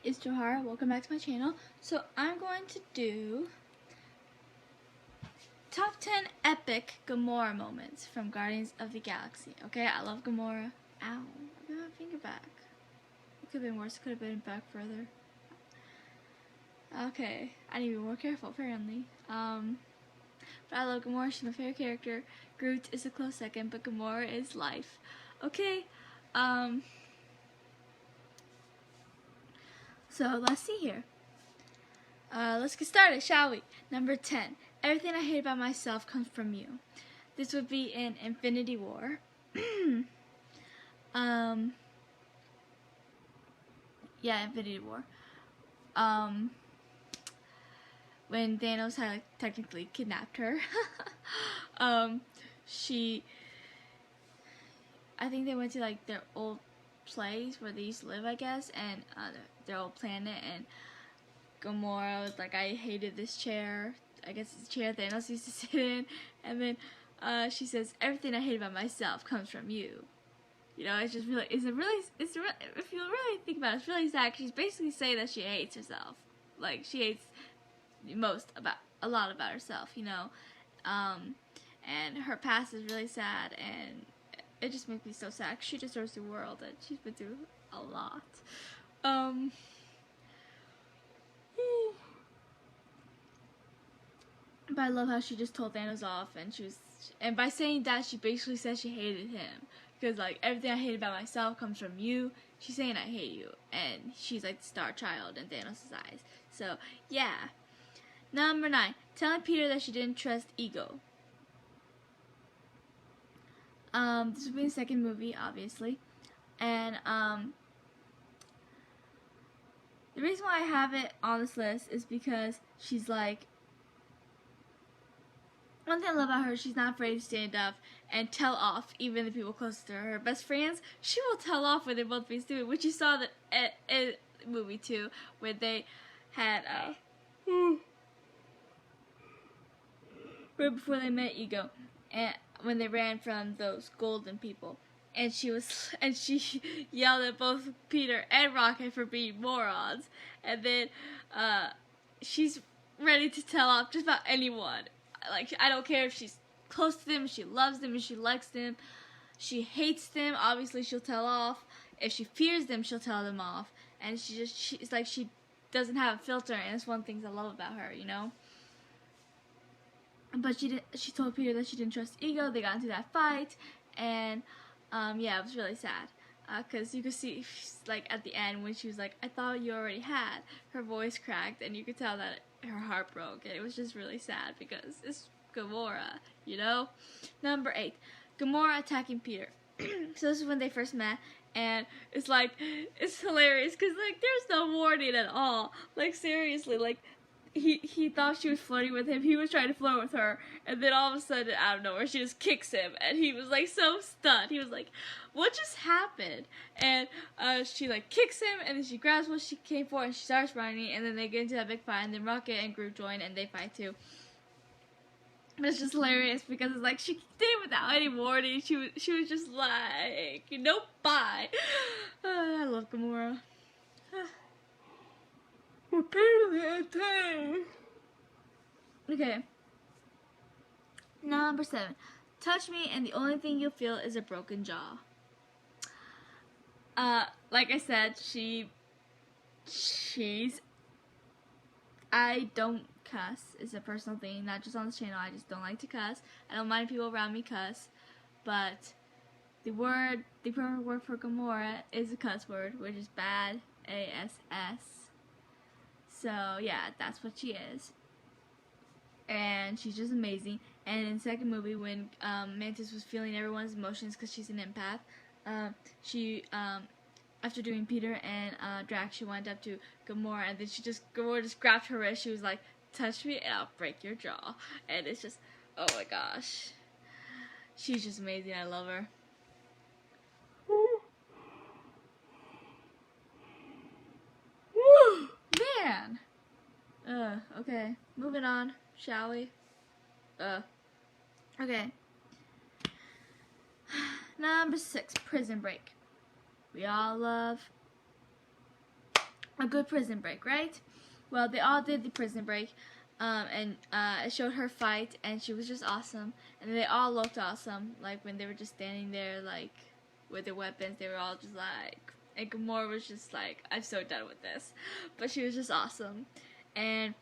it's Johara. Welcome back to my channel. So I'm going to do top 10 epic Gamora moments from Guardians of the Galaxy. Okay, I love Gamora. Ow, I got my finger back. It could have been worse. It could have been back further. Okay, I need to be more careful apparently. But I love Gamora. She's my favorite character. Groot is a close second, but Gamora is life. Okay, so let's see here. Let's get started, shall we? Number 10. Everything I hate about myself comes from you. This would be in Infinity War. Yeah, Infinity War. When Thanos had technically kidnapped her. I think they went to like their old place where they used to live, I guess, and their old planet, and Gamora was like, I hated this chair. I guess it's the chair Thanos used to sit in. And then she says, everything I hate about myself comes from you. You know, it's just really, if you really think about it, it's really sad. She's basically saying that she hates herself. Like, she hates a lot about herself, you know. And her past is really sad, and it just makes me so sad. She deserves the world, and she's been through a lot. But I love how she just told Thanos off, and by saying that, she basically said she hated him. Because, like, everything I hate about myself comes from you. She's saying I hate you. And she's like the star child in Thanos' eyes. So, yeah. Number 9. Telling Peter that she didn't trust Ego. This would be the second movie, obviously. And, the reason why I have it on this list is because she's like, one thing I love about her, she's not afraid to stand up and tell off even the people closest to her. Her best friends, she will tell off when they're both being stupid, which you saw in movie 2, where they had, right before they met Ego, and when they ran from those golden people. And she yelled at both Peter and Rocket for being morons. And then, she's ready to tell off just about anyone. Like, I don't care if she's close to them, if she loves them, if she likes them. She hates them, obviously she'll tell off. If she fears them, she'll tell them off. And it's like she doesn't have a filter, and it's one of the things I love about her, you know? But she told Peter that she didn't trust Ego. They got into that fight, and yeah, it was really sad. Because you could see, like, at the end when she was like, I thought you already had, her voice cracked, and you could tell that her heart broke, and it was just really sad because it's Gamora, you know? Number 8, Gamora attacking Peter. So this is when they first met, and it's like, it's hilarious because, like, there's no warning at all. Like, seriously, like, he thought she was flirting with him. He was trying to flirt with her, and then all of a sudden, out of nowhere, she just kicks him, and he was like so stunned. He was like, "What just happened?" And she like kicks him, and then she grabs what she came for, and she starts running, and then they get into that big fight, and then Rocket and Groot join, and they fight too. But it's just hilarious because it's like she did it without any warning. She was just like, nope, bye. I love Gamora. Okay. Number 7. Touch me and the only thing you'll feel is a broken jaw. Like I said, I don't cuss. It's a personal thing, not just on this channel. I just don't like to cuss. I don't mind people around me cuss. But the perfect word for Gamora is a cuss word, which is bad. ASS. So, yeah, that's what she is. And she's just amazing. And in the second movie, when Mantis was feeling everyone's emotions because she's an empath, after doing Peter and Drax, she went up to Gamora, and then Gamora just grabbed her wrist. She was like, touch me and I'll break your jaw. And it's just, oh my gosh. She's just amazing. I love her. Man. Okay. Moving on, shall we? Okay. Number 6, Prison Break. We all love a good prison break, right? Well, they all did the prison break, and it showed her fight, and she was just awesome. And they all looked awesome, like when they were just standing there, like with their weapons. They were all just like, and Gamora was just like, I'm so done with this, but she was just awesome, and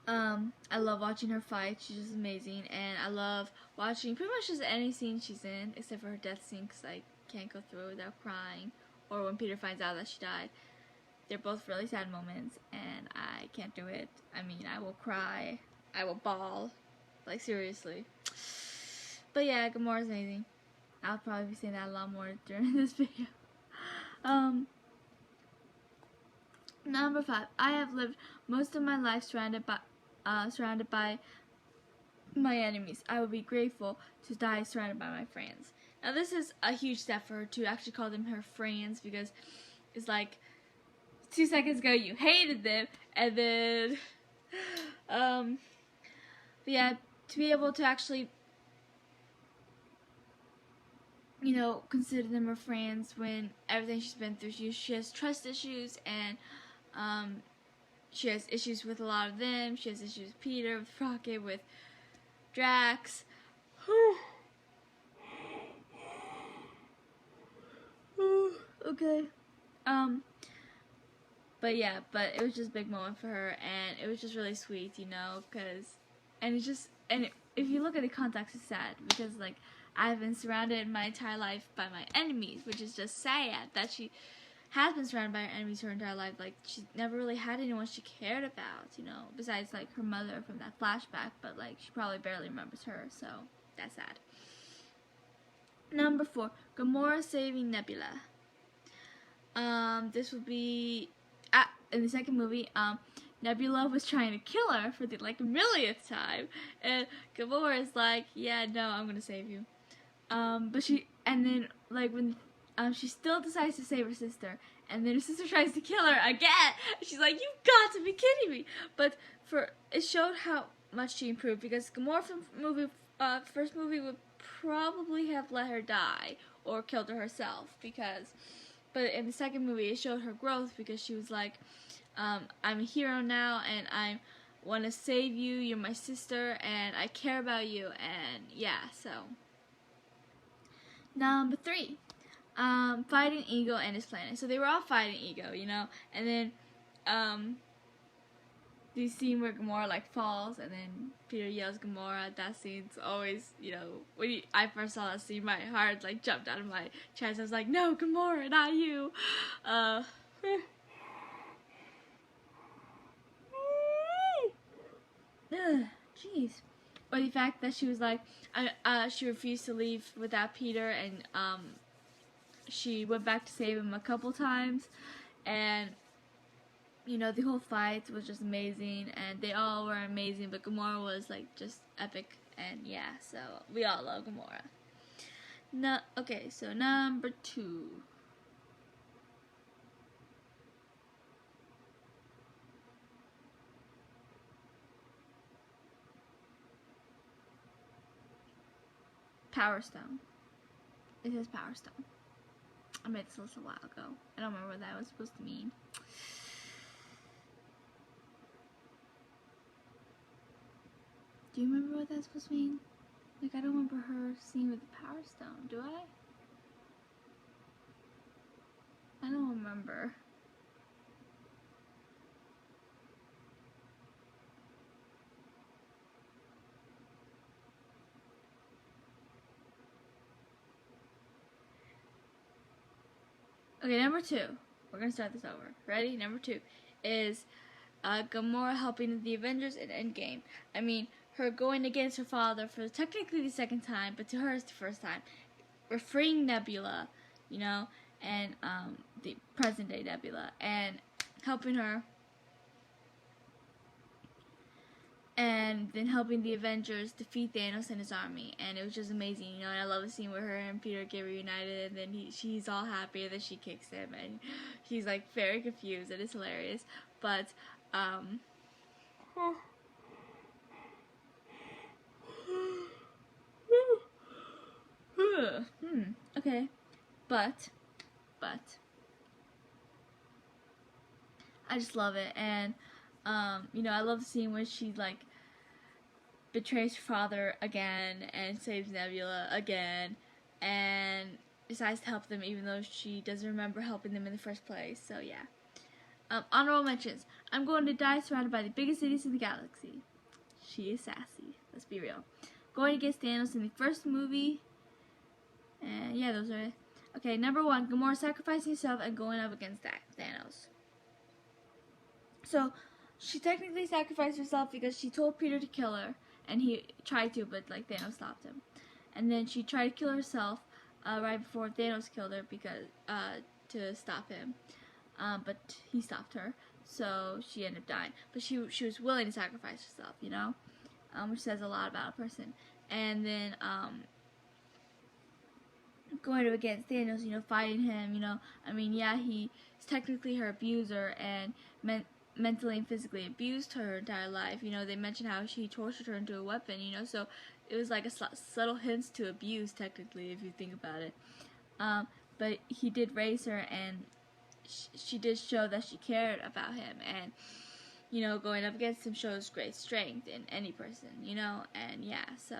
I love watching her fight. She's just amazing, and I love watching pretty much just any scene she's in, except for her death scene, because I can't go through it without crying, or when Peter finds out that she died. They're both really sad moments, and I can't do it. I mean, I will cry, I will bawl, like seriously. But yeah, Gamora's amazing. I'll probably be saying that a lot more during this video. Number 5. I have lived most of my life surrounded by my enemies. I would be grateful to die surrounded by my friends. Now this is a huge step for her to actually call them her friends, because it's like 2 seconds ago you hated them, and then but yeah, to be able to actually, you know, consider them her friends when everything she's been through. She has trust issues, and she has issues with a lot of them. She has issues with Peter, with Rocket, with Drax. Okay. But yeah, but it was just a big moment for her, and it was just really sweet, you know, if you look at the context, it's sad, because, like, I've been surrounded my entire life by my enemies, which is just sad that she has been surrounded by her enemies her entire life. Like, she never really had anyone she cared about, you know, besides, like, her mother from that flashback, but, like, she probably barely remembers her, so that's sad. Number 4, Gamora saving Nebula. This would be in the second movie. Nebula was trying to kill her for the like millionth time, and Gamora is like, "Yeah, no, I'm gonna save you." But then like when she still decides to save her sister, and then her sister tries to kill her again. She's like, "You've got to be kidding me!" But it showed how much she improved, because Gamora from first movie would probably have let her die or killed her herself, but in the second movie it showed her growth, because she was like, I'm a hero now, and I want to save you, you're my sister, and I care about you, and yeah, so. Number 3, fighting Ego and his planet. So they were all fighting Ego, you know, and then, the scene where Gamora like falls, and then Peter yells Gamora. That scene's always, you know, when I first saw that scene, my heart like jumped out of my chest. I was like, no, Gamora, not you. Jeez. Or the fact that she was like, she refused to leave without Peter, and she went back to save him a couple times, and you know, the whole fight was just amazing, and they all were amazing, but Gamora was like just epic, and yeah, so we all love Gamora. No, okay, so number 2. Power Stone. It says Power Stone. I made this list a while ago. I don't remember what that was supposed to mean. Do you remember what that's supposed to mean? Like, I don't remember her seeing with the Power Stone, do I? I don't remember. Okay, number 2. We're gonna start this over. Ready? Number 2 is Gamora helping the Avengers in Endgame. I mean, her going against her father for technically the second time, but to her it's the first time. We're freeing Nebula, you know, and the present day Nebula, and helping her, and then helping the Avengers defeat Thanos and his army, and it was just amazing, you know. And I love the scene where her and Peter get reunited, and then she's all happy, and then she kicks him, and he's like very confused, and it's hilarious. But okay, but I just love it. And you know, I love the scene where she like betrays her father again and saves Nebula again and decides to help them even though she doesn't remember helping them in the first place. So yeah. Honorable mentions. I'm going to die surrounded by the biggest idiots in the galaxy. She is sassy. Let's be real. Going against Thanos in the first movie. And yeah, those are it. Okay, number 1, Gamora sacrificing herself and going up against Thanos. So, she technically sacrificed herself because she told Peter to kill her. And he tried to, but like Thanos stopped him. And then she tried to kill herself right before Thanos killed her because to stop him. But he stopped her, so she ended up dying. But she was willing to sacrifice herself, you know, which says a lot about a person. And then going up against Thanos, you know, fighting him, you know, I mean, yeah, he's technically her abuser and mentally and physically abused her entire life. You know, they mentioned how she tortured her into a weapon, you know, so it was like a subtle hints to abuse, technically, if you think about it. But he did raise her, and she did show that she cared about him, and you know, going up against him shows great strength in any person, you know. And yeah, so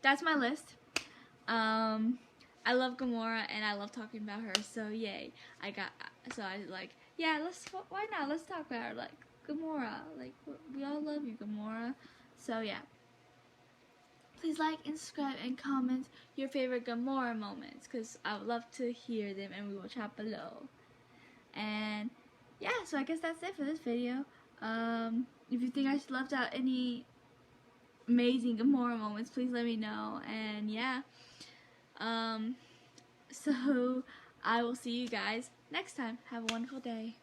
that's my list. I love Gamora and I love talking about her, so yay. I like, yeah, why not, let's talk about her, like Gamora, like we all love you, Gamora. So yeah, please like and subscribe and comment your favorite Gamora moments, because I would love to hear them, and we will chat below. And yeah, so I guess that's it for this video. If you think I should left out any amazing Gamora moments, please let me know. And yeah, so I will see you guys next time. Have a wonderful day.